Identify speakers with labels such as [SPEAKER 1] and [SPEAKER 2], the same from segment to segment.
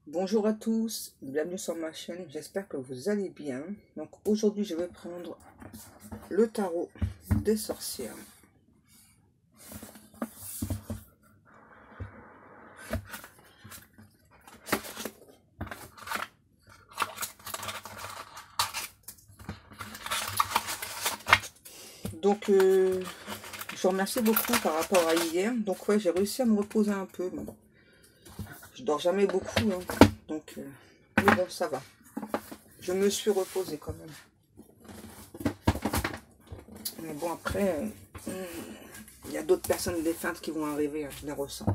[SPEAKER 1] Bonjour à tous, bienvenue sur ma chaîne, j'espère que vous allez bien. Donc aujourd'hui je vais prendre le tarot des sorcières. Donc je vous remercie beaucoup par rapport à hier. Donc ouais, j'ai réussi à me reposer un peu. Bon, je dors jamais beaucoup, hein. Donc mais bon, ça va. Je me suis reposée quand même. Mais bon, après, il y a d'autres personnes défuntes qui vont arriver, hein, je les ressens.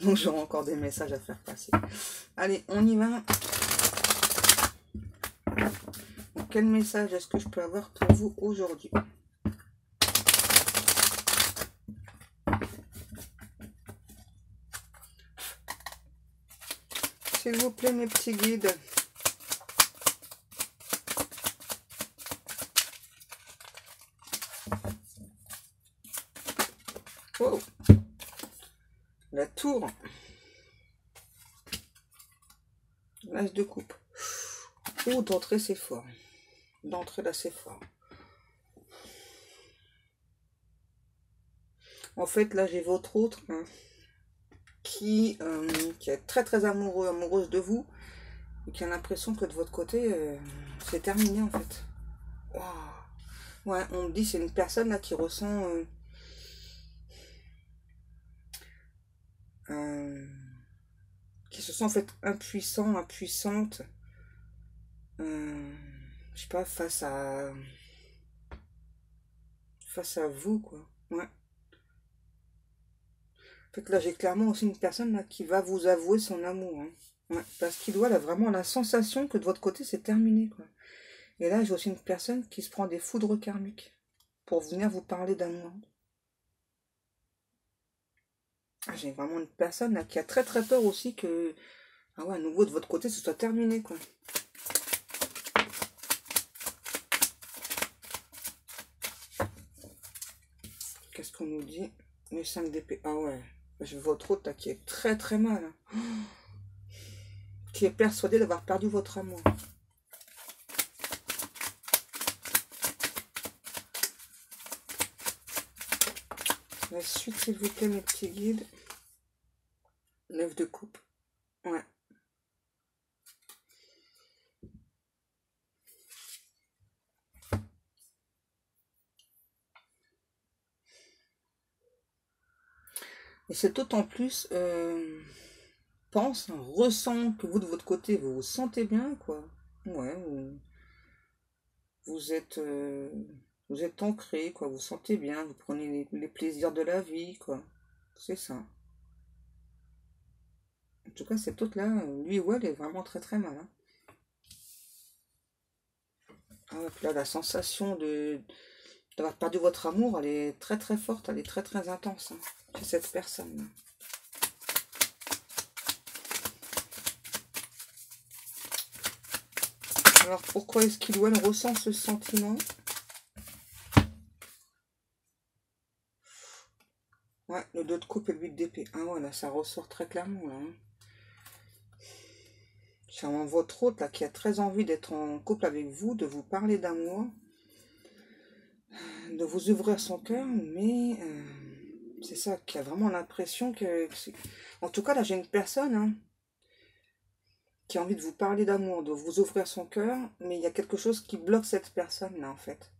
[SPEAKER 1] Donc j'aurai encore des messages à faire passer. Allez, on y va. Donc, quel message est-ce que je peux avoir pour vous aujourd'hui? S'il vous plaît, mes petits guides. Oh, la tour. L'as de coupe. Oh, d'entrée, c'est fort. D'entrée, là, c'est fort. En fait, là, j'ai votre autre hein, qui est très, très amoureux, amoureuse de vous. Et qui a l'impression que de votre côté, c'est terminé, en fait. Wow. Ouais, on me dit c'est une personne là qui ressent... qui se sent en fait impuissant, impuissante. Je sais pas, face à vous, quoi. Ouais. En fait, là, j'ai clairement aussi une personne là, qui va vous avouer son amour. Hein. Ouais, parce qu'il doit a vraiment la sensation que de votre côté, c'est terminé, quoi. Et là, j'ai aussi une personne qui se prend des foudres karmiques pour venir vous parler d'amour. Ah, j'ai vraiment une personne là, qui a très très peur aussi que, ah ouais, à nouveau de votre côté, ce soit terminé, quoi. Qu'est-ce qu'on nous dit? Le 5 d'épée. Ah ouais, je vois votre autre là, qui est très très mal. Hein. Qui est persuadé d'avoir perdu votre amour. La suite, s'il vous plaît, mes petits guides. 9 de coupe. Ouais. Et c'est d'autant plus, pense, hein, ressent que vous, de votre côté, vous vous sentez bien, quoi. Ouais, vous êtes, vous êtes ancré, quoi. Vous vous sentez bien, vous prenez les plaisirs de la vie, quoi. C'est ça. En tout cas, cette autre-là, lui ou elle est vraiment très très mal. Hein. Ah, ouais, puis là, la sensation d'avoir perdu votre amour, elle est très très forte, elle est très très intense hein, chez cette personne. Alors pourquoi est-ce qu'il ou elle ressent ce sentiment? Ouais, le 2 de coupe et le 8 d'épée. Ah ouais, là, ça ressort très clairement, là. Hein. C'est vraiment votre autre, là, qui a très envie d'être en couple avec vous, de vous parler d'amour, de vous ouvrir son cœur, mais c'est ça, qui a vraiment l'impression que en tout cas, là, j'ai une personne, hein, qui a envie de vous parler d'amour, de vous ouvrir son cœur, mais il y a quelque chose qui bloque cette personne-là, en fait,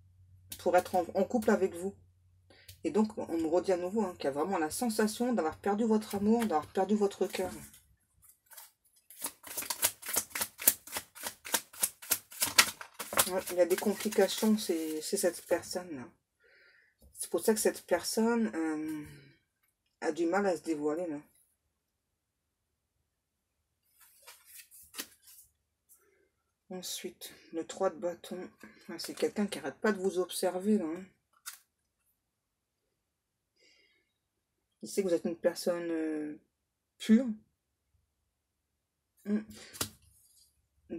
[SPEAKER 1] pour être en couple avec vous. Et donc, on me redit à nouveau hein, qu'il y a vraiment la sensation d'avoir perdu votre amour, d'avoir perdu votre cœur. Ouais, il y a des complications chez cette personne-là. C'est pour ça que cette personne a du mal à se dévoiler, là. Ensuite, le 3 de bâton. Ah, c'est quelqu'un qui n'arrête pas de vous observer, là. Hein. Il sait que vous êtes une personne pure. Une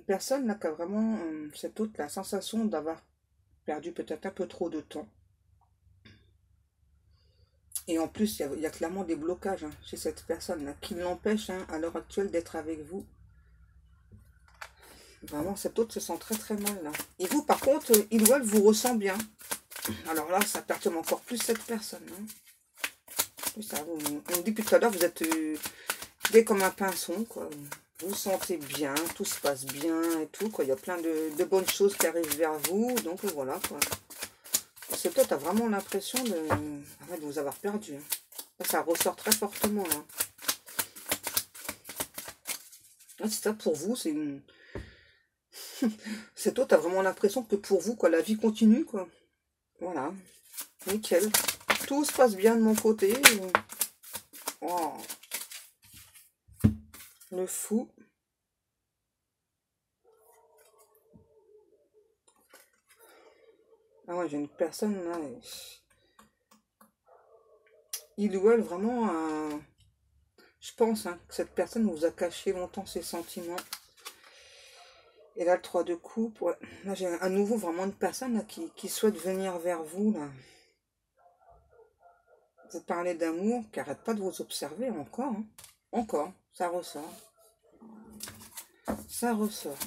[SPEAKER 1] personne, là, qui a vraiment, cette autre, la sensation d'avoir perdu peut-être un peu trop de temps. Et en plus, il y a clairement des blocages hein, chez cette personne-là qui l'empêchent hein, à l'heure actuelle d'être avec vous. Vraiment, cet autre se sent très très mal là. Et vous, par contre, il ou elle vous ressent bien. Alors là, ça perturbe encore plus cette personne. Hein. Ça, on dit depuis tout à l'heure, vous êtes gai comme un pinson, quoi. Vous vous sentez bien, tout se passe bien et tout, quoi. Il y a plein de bonnes choses qui arrivent vers vous, donc voilà, quoi. Cet autre a vraiment l'impression de vous avoir perdu. Hein. Ça ressort très fortement, là. C'est ça, pour vous, c'est une... Cet autre a vraiment l'impression que pour vous, quoi, la vie continue, quoi. Voilà. Nickel. Tout se passe bien de mon côté. Oh. Le fou. Ah ouais, j'ai une personne là. Il ou elle vraiment... Je pense hein, que cette personne vous a caché longtemps ses sentiments. Et là, le 3 de coupe. Ouais. Là, j'ai à nouveau vraiment une personne là, qui souhaite venir vers vous. Là. Vous parlez d'amour, qui n'arrête pas de vous observer encore. Hein. Encore, ça ressort. Ça ressort.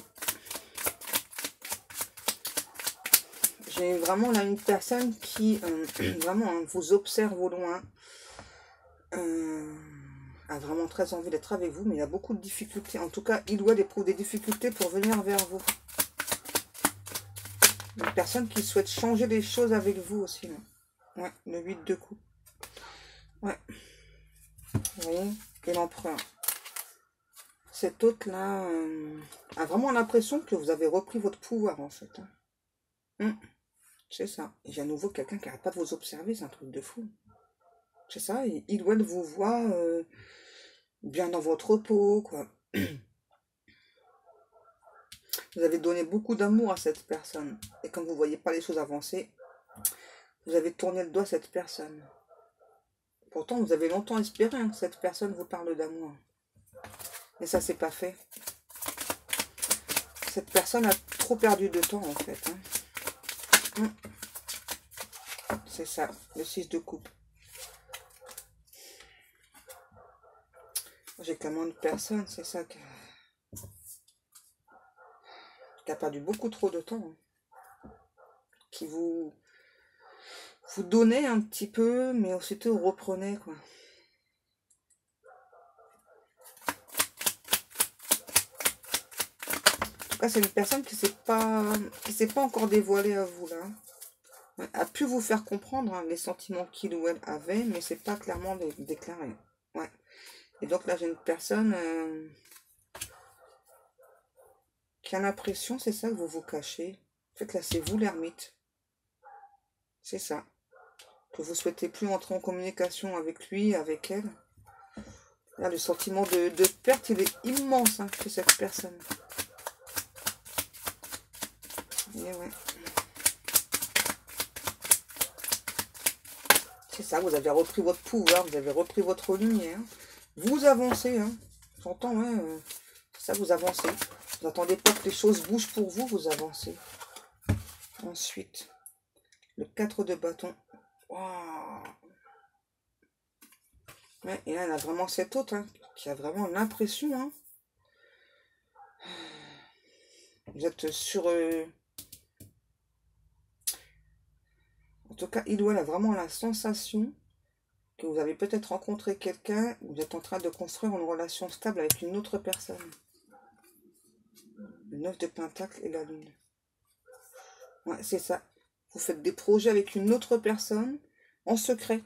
[SPEAKER 1] J'ai vraiment là une personne qui vraiment hein, vous observe au loin. A vraiment très envie d'être avec vous, mais il y a beaucoup de difficultés. En tout cas, il ou elle éprouve des difficultés pour venir vers vous. Une personne qui souhaite changer les choses avec vous aussi. Là. Ouais, le 8 de coupe. Ouais. Vous voyez, et l'empereur. Cet autre-là a vraiment l'impression que vous avez repris votre pouvoir, en fait. Hein. C'est ça. Et j'ai à nouveau quelqu'un qui n'arrête pas de vous observer, c'est un truc de fou. C'est ça, il ou elle vous voit bien dans votre peau, quoi. Vous avez donné beaucoup d'amour à cette personne. Et quand vous ne voyez pas les choses avancer, vous avez tourné le doigt à cette personne. Pourtant, vous avez longtemps espéré hein, que cette personne vous parle d'amour. Et ça, c'est pas fait. Cette personne a trop perdu de temps, en fait. Hein. C'est ça, le 6 de coupe. J'ai comment de personnes, c'est ça qui a perdu beaucoup trop de temps. Hein. Qui vous donnez un petit peu, mais aussitôt vous reprenez, quoi. En tout cas, c'est une personne qui s'est pas encore dévoilée à vous, là. A pu vous faire comprendre hein, les sentiments qu'il ou elle avait, mais c'est pas clairement déclaré. Ouais. Et donc là, j'ai une personne qui a l'impression, c'est ça que vous vous cachez. En fait, là, c'est vous l'ermite. C'est ça. Que vous souhaitez plus entrer en communication avec lui, avec elle. Là, le sentiment de perte, il est immense hein, chez cette personne. Et ouais. C'est ça, vous avez repris votre pouvoir, vous avez repris votre lumière. Vous avancez, hein. J'entends, ouais. C'est ça, vous avancez. Vous n'attendez pas que les choses bougent pour vous, vous avancez. Ensuite, le 4 de bâton. Waouh. Ouais, et là, il y a vraiment cet autre, hein, qui a vraiment l'impression, hein. Vous êtes sur... En tout cas, il ou elle a vraiment la sensation que vous avez peut-être rencontré quelqu'un, vous êtes en train de construire une relation stable avec une autre personne. Le 9 de Pentacle et la Lune. Ouais, c'est ça. Vous faites des projets avec une autre personne en secret.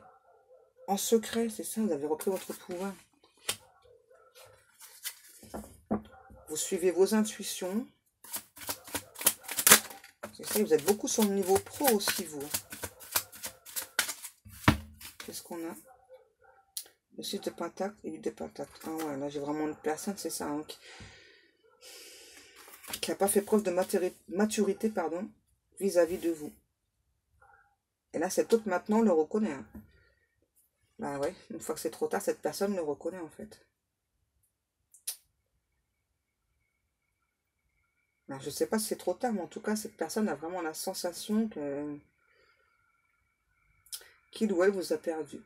[SPEAKER 1] En secret, c'est ça, vous avez repris votre pouvoir. Vous suivez vos intuitions. C'est ça, vous êtes beaucoup sur le niveau pro aussi, vous. Qu'est-ce qu'on a? Le 6 de Pentacle et 8 de Pentacle. Ah ouais, là j'ai vraiment une personne, c'est ça, hein, qui n'a pas fait preuve de maturité, pardon, vis-à-vis de vous. Et là, cet autre maintenant le reconnaît. Hein. Bah ouais, une fois que c'est trop tard, cette personne le reconnaît en fait. Alors, je sais pas si c'est trop tard, mais en tout cas, cette personne a vraiment la sensation que qu'il ou elle vous a perdu.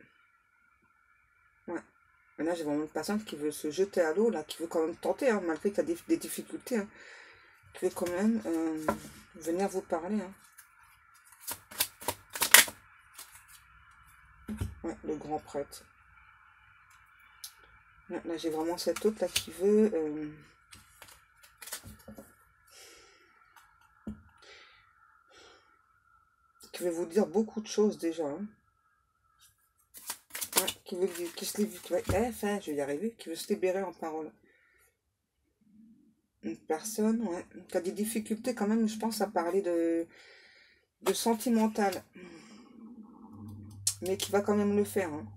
[SPEAKER 1] Ouais. Et là, j'ai vraiment une personne qui veut se jeter à l'eau, là, qui veut quand même tenter, hein, malgré qu'il y a des difficultés. Hein. qui veut quand même venir vous parler. Hein. Ouais, le grand prêtre. Ouais, là, j'ai vraiment cette autre là qui veut... qui veut vous dire beaucoup de choses déjà. Hein. Ouais, qui se libère, ouais, enfin, je vais y arriver, qui veut se libérer en parole. Une personne, ouais, qui a des difficultés quand même, je pense, à parler de sentimental, mais qui va quand même le faire. Hein.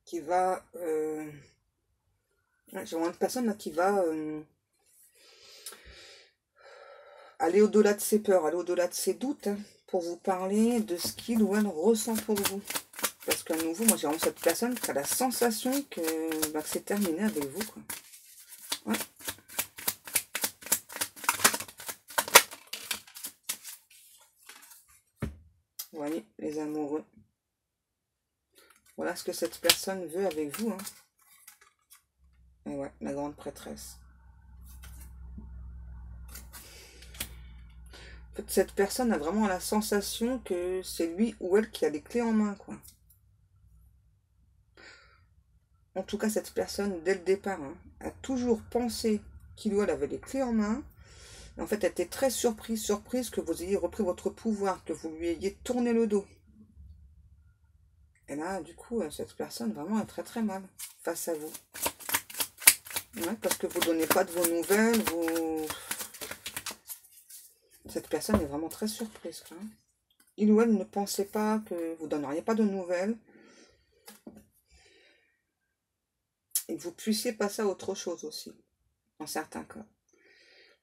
[SPEAKER 1] Qui va... ouais, j'ai vraiment une personne là, qui va aller au-delà de ses peurs, aller au-delà de ses doutes, hein, pour vous parler de ce qu'il ou elle ressent pour vous. Parce qu'à nouveau, moi j'ai vraiment cette personne qui a la sensation que, bah, que c'est terminé avec vous. Quoi. Ouais. Vous voyez, les amoureux. Voilà ce que cette personne veut avec vous. Hein. Et ouais, la grande prêtresse. En fait, cette personne a vraiment la sensation que c'est lui ou elle qui a les clés en main, quoi. En tout cas, cette personne, dès le départ, hein, a toujours pensé qu'il ou elle avait les clés en main. Et en fait, elle était très surprise que vous ayez repris votre pouvoir, que vous lui ayez tourné le dos. Et là, du coup, cette personne vraiment est très très mal face à vous. Ouais, parce que vous ne donnez pas de vos nouvelles, cette personne est vraiment très surprise. Hein. Il ou elle ne pensait pas que vous ne donneriez pas de nouvelles. Et que vous puissiez passer à autre chose aussi, dans certains cas.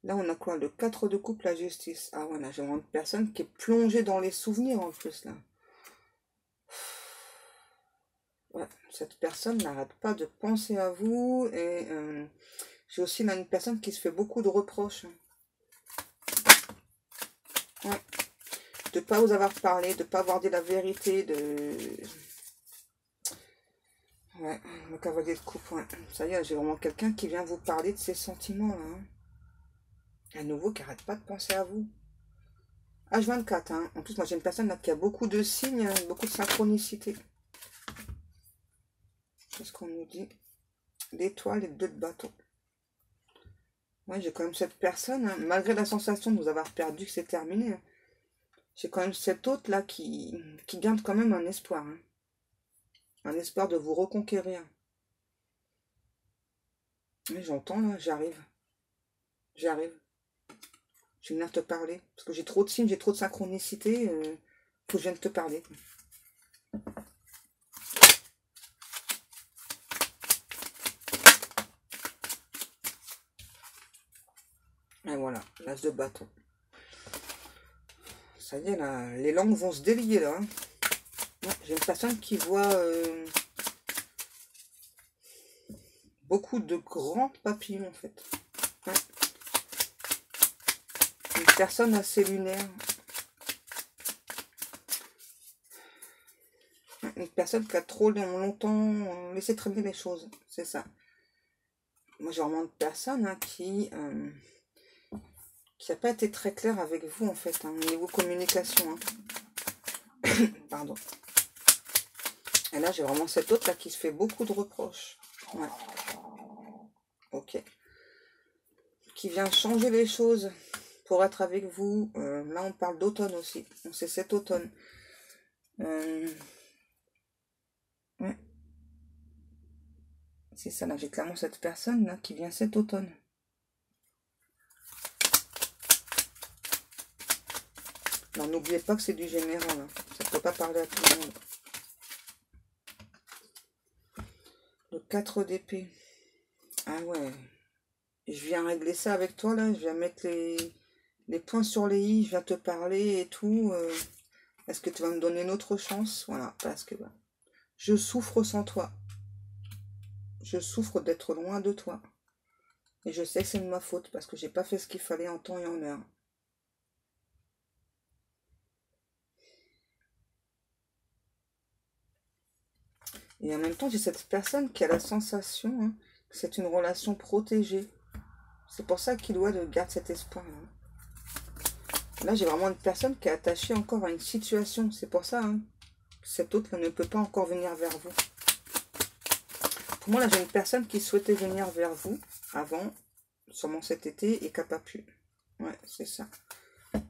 [SPEAKER 1] Là, on a quoi? Le 4 de coupe, la justice. Ah ouais, là, j'ai vraiment une personne qui est plongée dans les souvenirs en plus, là. Ouais, cette personne n'arrête pas de penser à vous. Et j'ai aussi là une personne qui se fait beaucoup de reproches. Ouais. De ne pas vous avoir parlé, de ne pas avoir dit la vérité, Ouais, le cavalier de coupe, ouais. Ça y est, j'ai vraiment quelqu'un qui vient vous parler de ses sentiments, là. Hein. À nouveau, qui n'arrête pas de penser à vous. H24, hein. En plus, moi, j'ai une personne là qui a beaucoup de signes, beaucoup de synchronicité. Qu'est-ce qu'on nous dit? L'étoile et le 2 de bâton. Ouais, j'ai quand même cette personne, hein, malgré la sensation de vous avoir perdu, que c'est terminé. Hein, j'ai quand même cette autre là qui garde quand même un espoir. Hein, un espoir de vous reconquérir. Mais j'entends là, j'arrive. J'arrive. Je vais venir te parler. Parce que j'ai trop de signes, j'ai trop de synchronicité. Faut que je vienne te parler. Et voilà, l'as de bâton. Ça y est, là, les langues vont se délier, là. Hein. Ouais, j'ai une personne qui voit beaucoup de grands papillons, en fait. Ouais. Une personne assez lunaire. Une personne qui a trop longtemps laissé traîner les choses. C'est ça. Moi, j'ai vraiment une personne hein, qui n'a pas été très claire avec vous, en fait, hein, au niveau communication. Hein. Pardon. Et là, j'ai vraiment cette autre là qui se fait beaucoup de reproches. Ouais. Ok. Qui vient changer les choses pour être avec vous. Là, on parle d'automne aussi. Donc, c'est cet automne. Ouais. C'est ça, là, j'ai clairement cette personne là qui vient cet automne. Alors, n'oubliez pas que c'est du général. Hein. Ça ne peut pas parler à tout le monde. Le 4 d'épée. Ah ouais. Je viens régler ça avec toi, là. Je viens mettre les points sur les i. Je viens te parler et tout. Est-ce que tu vas me donner une autre chance? Voilà, parce que bah, je souffre sans toi. Je souffre d'être loin de toi. Et je sais que c'est de ma faute parce que j'ai pas fait ce qu'il fallait en temps et en heure. Et en même temps, j'ai cette personne qui a la sensation hein, que c'est une relation protégée. C'est pour ça qu'il doit garder cet espoir. Là, j'ai vraiment une personne qui est attachée encore à une situation. C'est pour ça, hein. Cet autre ne peut pas encore venir vers vous. Pour moi, là, j'ai une personne qui souhaitait venir vers vous avant, sûrement cet été, et qui n'a pas pu. Ouais, c'est ça.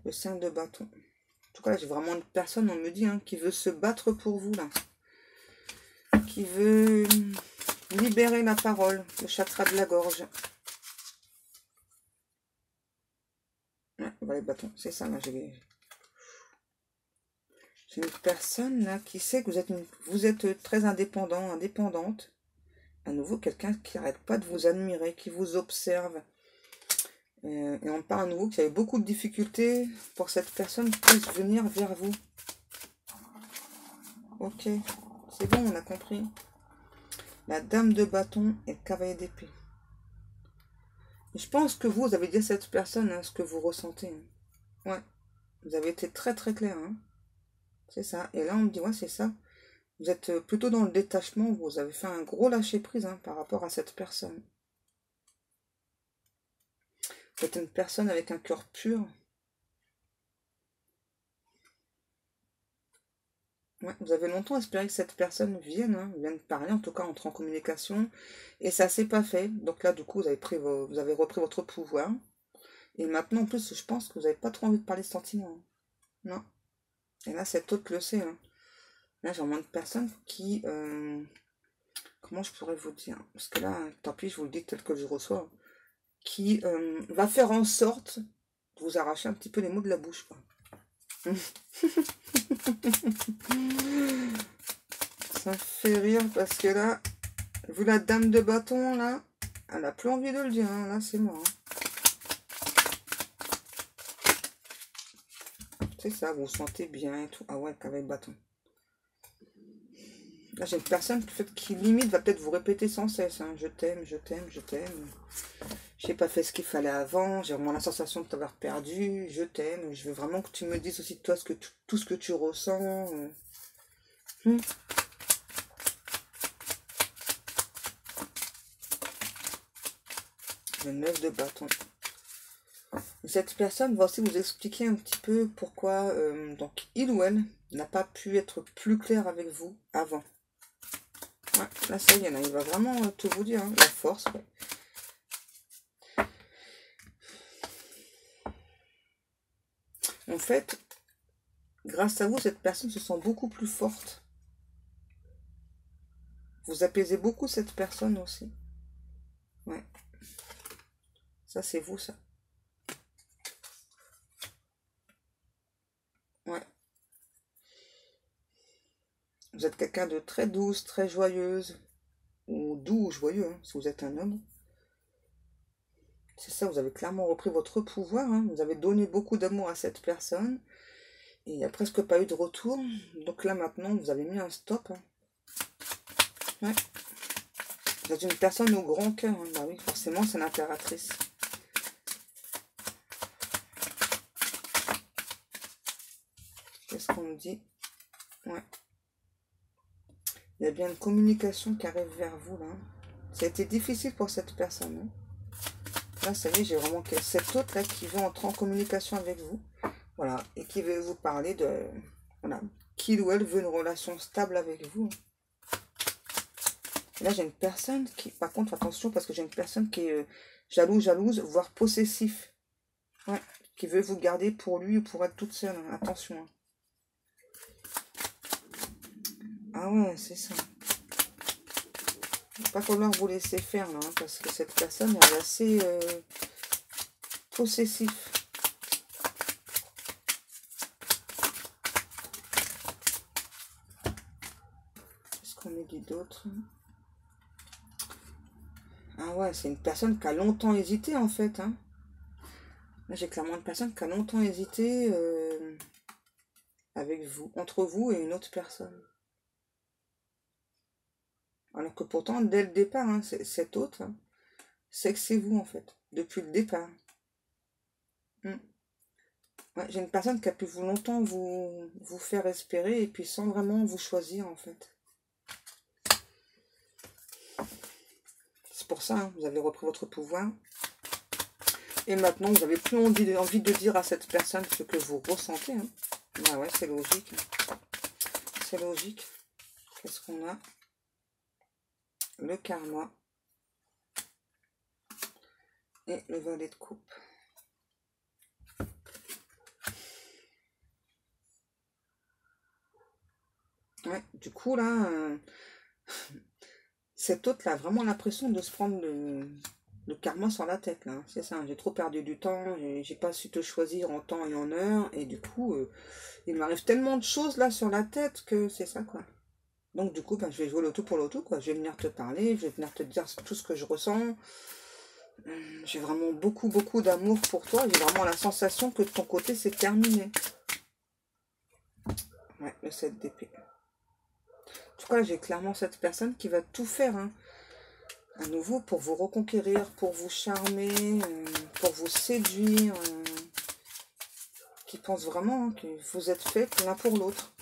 [SPEAKER 1] Le 5 de bâton. En tout cas, là, j'ai vraiment une personne, on me dit, hein, qui veut se battre pour vous, là. Qui veut libérer la parole, le chakra de la gorge. Ouais, voilà les bâtons, c'est ça, là, j'ai une personne, là, qui sait que vous êtes très indépendant, indépendante. À nouveau, quelqu'un qui n'arrête pas de vous admirer, qui vous observe. Et on parle à nouveau qu'il y avait beaucoup de difficultés pour cette personne puisse venir vers vous. Ok, c'est bon, on a compris. La dame de bâton et le cavalier d'épée. Je pense que vous avez dit à cette personne, hein, ce que vous ressentez. Hein. Ouais, vous avez été très très clair. Hein. C'est ça. Et là, on me dit, ouais, c'est ça. Vous êtes plutôt dans le détachement. Vous avez fait un gros lâcher-prise hein, par rapport à cette personne. Vous êtes une personne avec un cœur pur. Ouais, vous avez longtemps espéré que cette personne vienne parler, en tout cas entre en communication. Et ça s'est pas fait. Donc là, du coup, vous avez repris votre pouvoir. Et maintenant, en plus, je pense que vous n'avez pas trop envie de parler de sentiments. Hein. Non. Et là, cet autre le sait. Hein. Là, j'ai vraiment une personne qui... comment je pourrais vous dire? Parce que là, tant pis, je vous le dis tel que je reçois. Qui va faire en sorte de vous arracher un petit peu les mots de la bouche. Quoi. Ça me fait rire parce que là, vu la dame de bâton, là, elle a plus envie de le dire. Hein. Là, c'est moi. Hein. C'est ça, vous vous sentez bien et tout. Ah ouais, qu'avec le bâton. Là, j'ai une personne qui limite va peut-être vous répéter sans cesse. Hein. Je t'aime, je t'aime, je t'aime. J'ai pas fait ce qu'il fallait avant. J'ai vraiment la sensation de t'avoir perdu. Je t'aime. Je veux vraiment que tu me dises aussi de toi tout ce que tu ressens. Le 9 de bâton. Et cette personne va aussi vous expliquer un petit peu pourquoi donc il ou elle n'a pas pu être plus clair avec vous avant. Ouais, là, ça y est, là, il va vraiment tout vous dire. Hein, la force, ouais. En fait, grâce à vous, cette personne se sent beaucoup plus forte. Vous apaisez beaucoup cette personne aussi. Ouais. Ça, c'est vous, ça. Ouais. Vous êtes quelqu'un de très douce, très joyeuse. Ou doux ou joyeux, hein, si vous êtes un homme. C'est ça, vous avez clairement repris votre pouvoir. Hein. Vous avez donné beaucoup d'amour à cette personne. Et il n'y a presque pas eu de retour. Donc là, maintenant, vous avez mis un stop. Hein. Ouais. Vous êtes une personne au grand cœur. Hein. Bah oui, forcément, c'est l'impératrice. Qu'est-ce qu'on me dit? Ouais. Il y a bien une communication qui arrive vers vous, là. Ça a été difficile pour cette personne. Hein. Là, ça y est, j'ai vraiment cette autre, là, qui veut entrer en communication avec vous. Voilà. Et qui veut vous parler de... Voilà. Qu'il ou elle veut une relation stable avec vous. Et là, j'ai une personne qui... Par contre, attention, parce que j'ai une personne qui est jalouse, voire possessif. Ouais. Qui veut vous garder pour lui ou pour être toute seule. Hein. Attention. Hein. Ah ouais, c'est ça. Il va pas falloir vous laisser faire, là, hein, parce que cette personne est assez possessif. Qu'est-ce qu'on me dit d'autre? Ah ouais, c'est une personne qui a longtemps hésité, en fait. Hein. Là, j'ai clairement une personne qui a longtemps hésité avec vous, entre vous et une autre personne. Alors que pourtant, dès le départ, hein, cet autre, hein, c'est que c'est vous, en fait, depuis le départ. Ouais, j'ai une personne qui a pu longtemps vous faire espérer et puis sans vraiment vous choisir, en fait. C'est pour ça, hein, vous avez repris votre pouvoir. Et maintenant, vous n'avez plus envie de dire à cette personne ce que vous ressentez. Hein. Ah ouais, c'est logique. C'est logique. Qu'est-ce qu'on a? Le karma. Et le valet de coupe. Ouais, du coup, là, cet autre-là a vraiment l'impression de se prendre le karma sur la tête, là. C'est ça, j'ai trop perdu du temps, j'ai pas su te choisir en temps et en heure, et du coup, il m'arrive tellement de choses, là, sur la tête, que c'est ça, quoi. Donc, du coup, ben, je vais jouer le tout pour le tout, quoi. Je vais venir te parler, je vais venir te dire tout ce que je ressens. J'ai vraiment beaucoup, beaucoup d'amour pour toi. J'ai vraiment la sensation que de ton côté, c'est terminé. Ouais, le 7 d'épée. En tout cas, j'ai clairement cette personne qui va tout faire, hein, à nouveau, pour vous reconquérir, pour vous charmer, pour vous séduire, qui pense vraiment hein, que vous êtes faits l'un pour l'autre.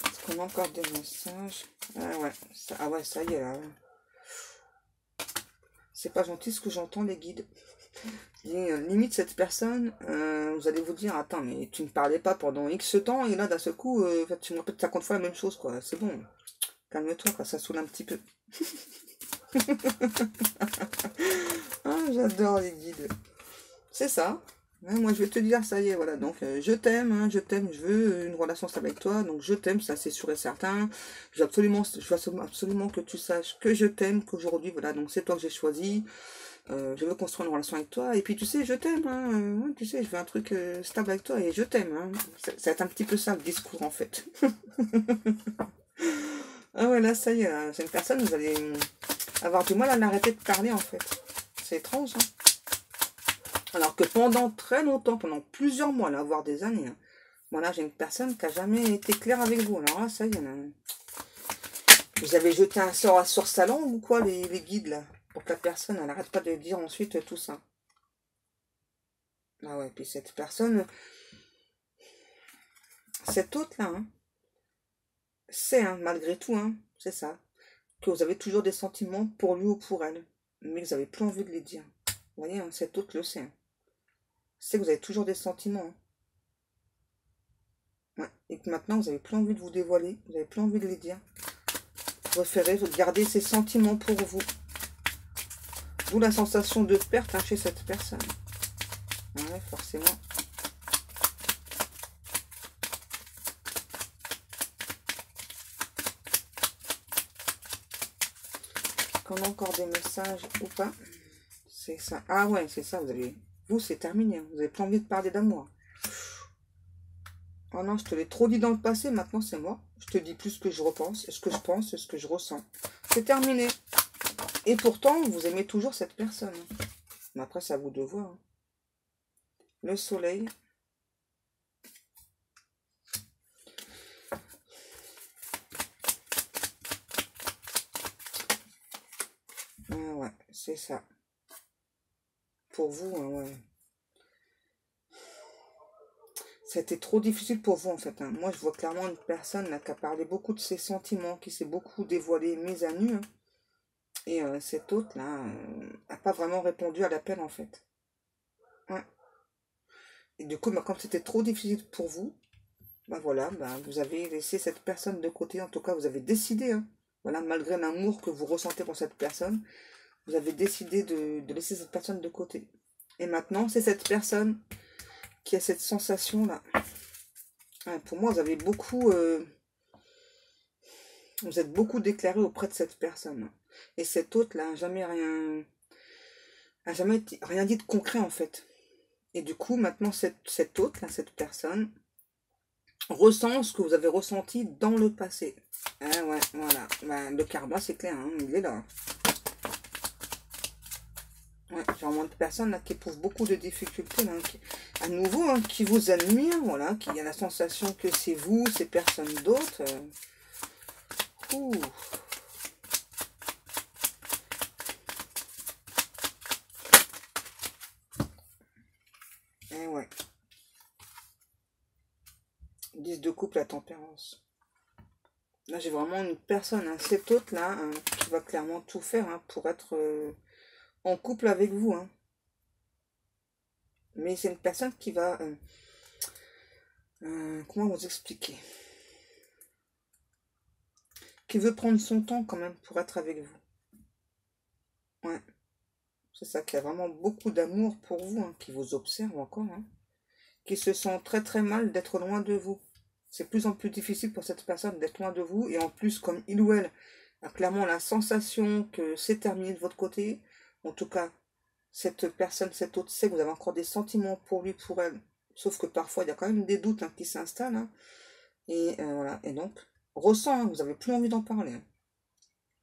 [SPEAKER 1] Est-ce qu'on a encore des messages? Ah ouais, ça y est, là. C'est pas gentil ce que j'entends, les guides. Limite, cette personne, vous allez vous dire, attends, mais tu ne parlais pas pendant X temps, et là, d'un seul coup, tu me répètes 50 fois la même chose, quoi. C'est bon, calme-toi, quoi, ça saoule un petit peu. Ah, j'adore les guides. C'est ça. Ouais, moi, je vais te dire, ça y est, voilà. Donc, je t'aime, hein, je t'aime, je veux une relation stable avec toi. Donc, je t'aime, ça, c'est sûr et certain. Je veux absolument que tu saches que je t'aime, qu'aujourd'hui, voilà. Donc, c'est toi que j'ai choisi. Je veux construire une relation avec toi. Et puis, tu sais, je t'aime, hein. Tu sais, je veux un truc stable avec toi et je t'aime, hein. Ça va être un petit peu ça, le discours, en fait. Ah ouais, là, ça y est, c'est une personne, vous allez avoir du mal à l'arrêter de parler, en fait. C'est étrange, hein. Alors que pendant très longtemps, pendant plusieurs mois, là, voire des années, hein, voilà, j'ai une personne qui n'a jamais été claire avec vous. Alors là, ça y est, là. Vous avez jeté un sort sur sa langue ou quoi, les guides, là? Pour que la personne, elle n'arrête pas de dire ensuite tout ça. Ah ouais, puis cette personne, cette autre-là, hein, c'est, hein, malgré tout, hein, c'est ça, que vous avez toujours des sentiments pour lui ou pour elle, mais que vous n'avez plus envie de les dire. Vous voyez, hein, cette autre le sait. Hein. C'est que vous avez toujours des sentiments. Hein. Ouais. Et que maintenant, vous n'avez plus envie de vous dévoiler, vous n'avez plus envie de les dire. Vous préférez garder ces sentiments pour vous. D'où la sensation de perte hein, chez cette personne. Ouais, forcément. Qu'on a encore des messages ou pas. C'est ça. Ah ouais, c'est ça. Vous, c'est terminé. Vous n'avez plus envie de parler d'amour. Oh non, je te l'ai trop dit dans le passé. Maintenant, c'est moi. Je te dis plus ce que je repense, ce que je pense, ce que je ressens. C'est terminé. Et pourtant, vous aimez toujours cette personne. Mais après, c'est à vous de voir. Hein. Le soleil. Ah ouais, c'est ça. Pour vous, hein, ouais. C'était trop difficile pour vous, en fait. Hein. Moi, je vois clairement une personne là, qui a parlé beaucoup de ses sentiments, qui s'est beaucoup dévoilée, mise à nu. Hein. Et cette autre, là, n'a pas vraiment répondu à l'appel, en fait. Ouais. Et du coup, bah, comme c'était trop difficile pour vous, bah voilà, bah, vous avez laissé cette personne de côté. En tout cas, vous avez décidé, hein, voilà, malgré l'amour que vous ressentez pour cette personne, vous avez décidé de laisser cette personne de côté. Et maintenant, c'est cette personne qui a cette sensation-là. Ouais, pour moi, vous êtes beaucoup déclaré auprès de cette personne. Et cette autre-là a jamais rien dit de concret, en fait. Et du coup, maintenant, cette autre-là, cette personne, ressent ce que vous avez ressenti dans le passé. Ah ouais, voilà. Bah, le karma, c'est clair, hein, il est là. Ouais, j'ai vraiment de personnes là, qui éprouvent beaucoup de difficultés, là, à nouveau, hein, qui vous admirent, voilà, qui a la sensation que c'est vous, c'est personne d'autre. Ouh. Eh ouais. 10 de couple, la tempérance. Là, j'ai vraiment une personne, hein, cet autre-là, hein, qui va clairement tout faire hein, pour être en couple avec vous. Hein. Mais c'est une personne qui va... comment vous expliquer? Qui veut prendre son temps quand même pour être avec vous. Ouais, c'est ça, qui a vraiment beaucoup d'amour pour vous, hein, qui vous observe encore, hein, qui se sent très très mal d'être loin de vous. C'est de plus en plus difficile pour cette personne d'être loin de vous. Et en plus, comme il ou elle a clairement la sensation que c'est terminé de votre côté, en tout cas, cette personne, cet autre sait que vous avez encore des sentiments pour lui, pour elle. Sauf que parfois, il y a quand même des doutes hein, qui s'installent. Hein. Et voilà. Et donc, ressent, hein, vous n'avez plus envie d'en parler. Hein.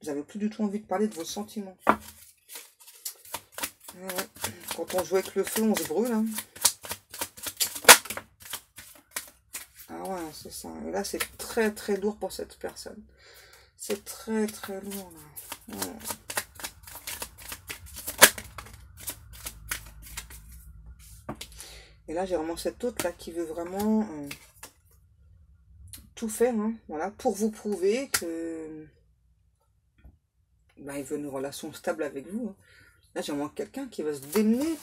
[SPEAKER 1] Vous n'avez plus du tout envie de parler de vos sentiments. Ouais. Quand on joue avec le feu, on se brûle. Hein. Ah ouais, c'est ça. Et là, c'est très très lourd pour cette personne. C'est très très lourd là. Ouais. Et là, j'ai vraiment cet autre là qui veut vraiment tout faire, hein, voilà, pour vous prouver que bah, il veut une relation stable avec vous. Hein. Là, j'ai vraiment quelqu'un qui va se démener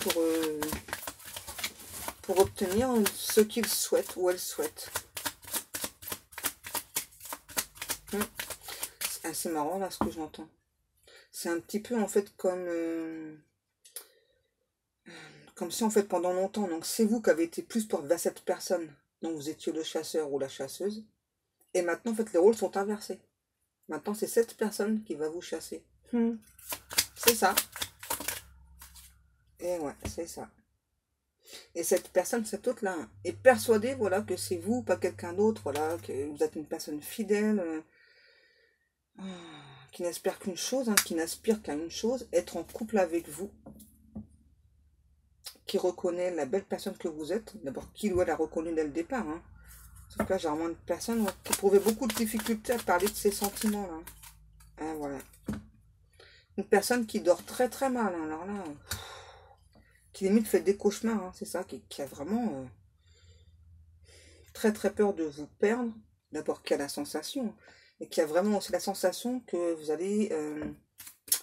[SPEAKER 1] pour obtenir ce qu'il souhaite ou elle souhaite. C'est assez marrant là ce que j'entends. C'est un petit peu en fait comme si en fait pendant longtemps, donc c'est vous qui avez été plus vers cette personne, donc vous étiez le chasseur ou la chasseuse, et maintenant en fait les rôles sont inversés. Maintenant c'est cette personne qui va vous chasser. C'est ça. Et ouais, c'est ça. Et cette personne, cette autre-là, est persuadée, voilà, que c'est vous, pas quelqu'un d'autre, voilà, que vous êtes une personne fidèle, qui n'espère qu'une chose, hein, qui n'aspire qu'à une chose, être en couple avec vous, qui reconnaît la belle personne que vous êtes. D'abord, qui doit la reconnaître dès le départ. Hein. Sauf que là, j'ai vraiment une personne qui éprouvait beaucoup de difficultés à parler de ses sentiments. Là. Hein, voilà. Une personne qui dort très très mal. Hein, alors là, qui limite fait des cauchemars. Hein, c'est ça, qui a vraiment très très peur de vous perdre. D'abord, qui a la sensation. Et qui a vraiment aussi la sensation que vous allez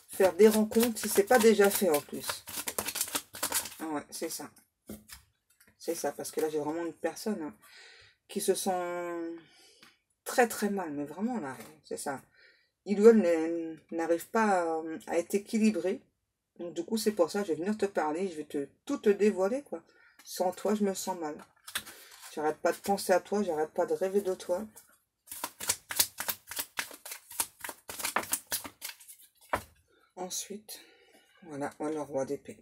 [SPEAKER 1] faire des rencontres si c'est pas déjà fait en plus. Ah ouais, c'est ça. C'est ça, parce que là, j'ai vraiment une personne hein, qui se sent très très mal, mais vraiment là, c'est ça. Il ou elle n'arrive pas à être équilibré. Donc du coup, c'est pour ça, je vais venir te parler, je vais tout te dévoiler, quoi. Sans toi, je me sens mal. J'arrête pas de penser à toi, j'arrête pas de rêver de toi. Ensuite, voilà, le roi d'épée.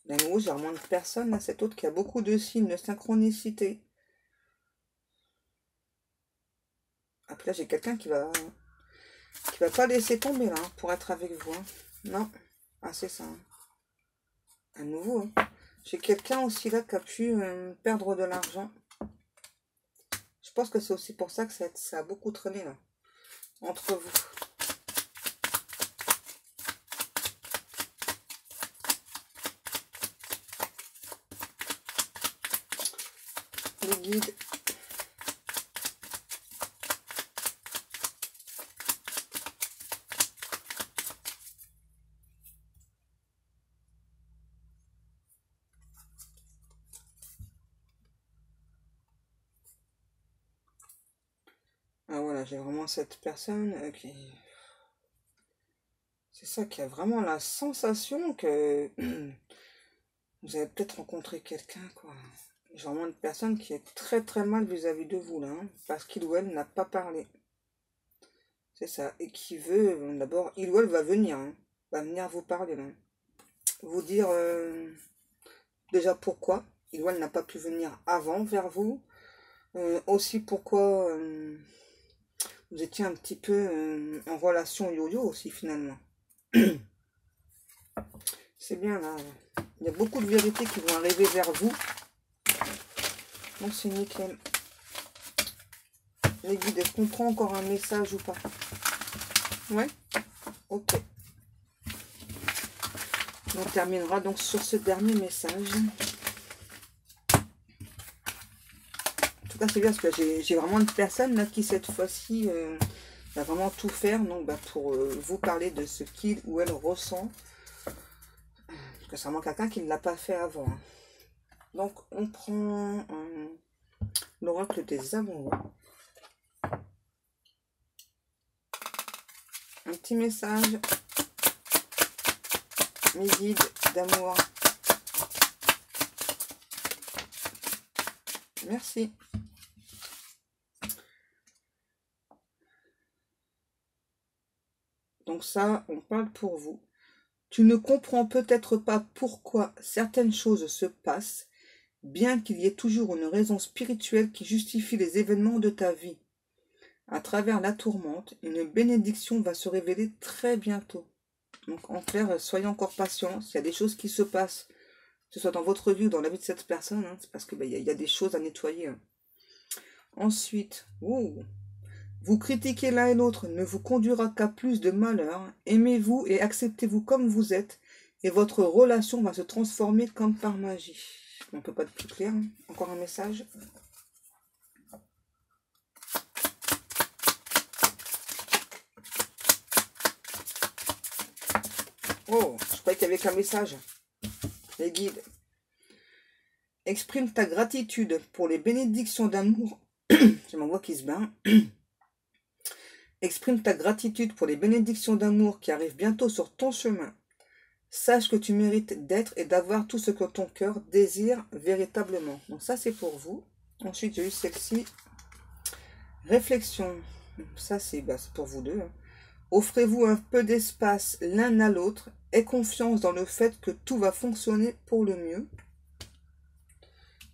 [SPEAKER 1] D'un nouveau, j'ai vraiment une personne, là, cette autre qui a beaucoup de signes de synchronicité. Après, là, j'ai quelqu'un qui va pas laisser tomber, là, hein, pour être avec vous. Hein. Non. Ah, c'est ça. Hein. À nouveau. Hein. J'ai quelqu'un aussi, là, qui a pu perdre de l'argent. Je pense que c'est aussi pour ça que ça a beaucoup traîné, là, entre vous. Les guides. Ah voilà, j'ai vraiment cette personne qui... C'est ça, qui a vraiment la sensation que vous avez peut-être rencontré quelqu'un, quoi. J'ai vraiment une personne qui est très très mal vis-à-vis de vous, là, hein, parce qu'il ou elle n'a pas parlé. C'est ça, et qui veut, d'abord, il ou elle va venir, hein, va venir vous parler, là. Vous dire déjà pourquoi il ou elle n'a pas pu venir avant vers vous. Aussi pourquoi vous étiez un petit peu en relation yo-yo aussi finalement. C'est bien là. Il y a beaucoup de vérités qui vont arriver vers vous. Donc c'est nickel. Les guides, est-ce qu'on prend encore un message ou pas? Ouais. Ok. On terminera donc sur ce dernier message. tout cas, c'est bien parce que j'ai vraiment une personne là qui, cette fois-ci, va vraiment tout faire donc, pour vous parler de ce qu'il ou elle ressent. Parce que c'est vraiment quelqu'un qui ne l'a pas fait avant. Hein. Donc, on prend l'oracle des amoureux. Un petit message. Mes guides d'amour. Merci. Donc ça, on parle pour vous. Tu ne comprends peut-être pas pourquoi certaines choses se passent, bien qu'il y ait toujours une raison spirituelle qui justifie les événements de ta vie. À travers la tourmente, une bénédiction va se révéler très bientôt. Donc en clair, soyez encore patients. S'il y a des choses qui se passent, que ce soit dans votre vie ou dans la vie de cette personne, hein, c'est parce qu'il y a des choses à nettoyer. Hein. Ensuite, vous critiquer l'un et l'autre ne vous conduira qu'à plus de malheur. Aimez-vous et acceptez-vous comme vous êtes, et votre relation va se transformer comme par magie. On ne peut pas être plus clair. Hein. Encore un message. Oh, je croyais qu'il y avait qu'un message. Les guides. Exprime ta gratitude pour les bénédictions d'amour. J'ai ma voix qui se bat. Exprime ta gratitude pour les bénédictions d'amour qui arrivent bientôt sur ton chemin. Sache que tu mérites d'être et d'avoir tout ce que ton cœur désire véritablement. Donc ça, c'est pour vous. Ensuite, j'ai eu celle-ci. Réflexion. Ça, c'est pour vous deux. Hein. Offrez-vous un peu d'espace l'un à l'autre. Aie confiance dans le fait que tout va fonctionner pour le mieux.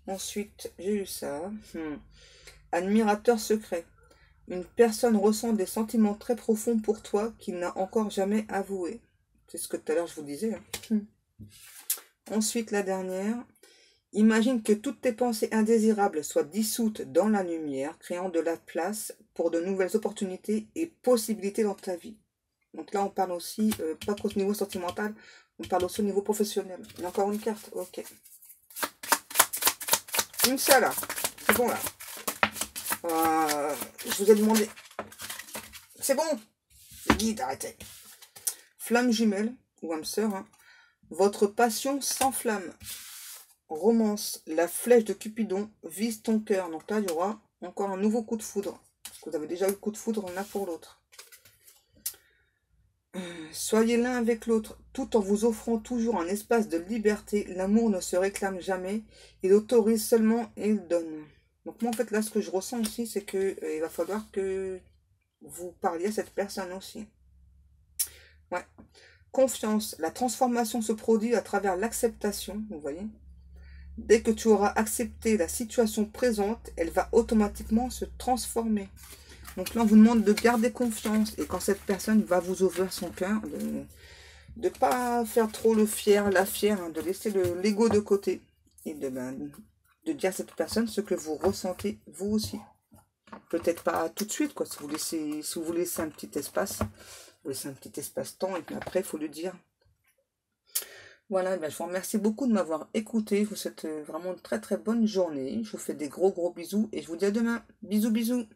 [SPEAKER 1] Ensuite, j'ai eu ça. Admirateur secret. Une personne ressent des sentiments très profonds pour toi qu'il n'a encore jamais avoué. C'est ce que tout à l'heure je vous disais. Hein. Ensuite, la dernière. Imagine que toutes tes pensées indésirables soient dissoutes dans la lumière, créant de la place pour de nouvelles opportunités et possibilités dans ta vie. Donc là, on parle aussi, pas qu'au niveau sentimental, on parle aussi au niveau professionnel. Il y a encore une carte, ok. Une seule, là. C'est bon, là. Je vous ai demandé. C'est bon. Les guides, arrêtez. Flamme jumelle, ou âme sœur, hein. Votre passion s'enflamme. Romance, la flèche de Cupidon vise ton cœur. Donc là, il y aura encore un nouveau coup de foudre. Parce que vous avez déjà eu le coup de foudre l'un pour l'autre. Soyez l'un avec l'autre, tout en vous offrant toujours un espace de liberté. L'amour ne se réclame jamais. Il autorise seulement et il donne. Donc moi, en fait, là, ce que je ressens aussi, c'est que il va falloir que vous parliez à cette personne aussi. Ouais. Confiance. La transformation se produit à travers l'acceptation, vous voyez. Dès que tu auras accepté la situation présente, elle va automatiquement se transformer. Donc là, on vous demande de garder confiance. Et quand cette personne va vous ouvrir son cœur, de ne pas faire trop le fier, la fière, hein, de laisser l'ego de côté. Et de dire à cette personne ce que vous ressentez, vous aussi. Peut-être pas tout de suite, quoi. Si vous laissez un petit espace, vous laissez un petit espace-temps, et puis après, il faut le dire. Voilà, je vous remercie beaucoup de m'avoir écouté. Je vous souhaite vraiment une très très bonne journée. Je vous fais des gros bisous et je vous dis à demain. Bisous, bisous.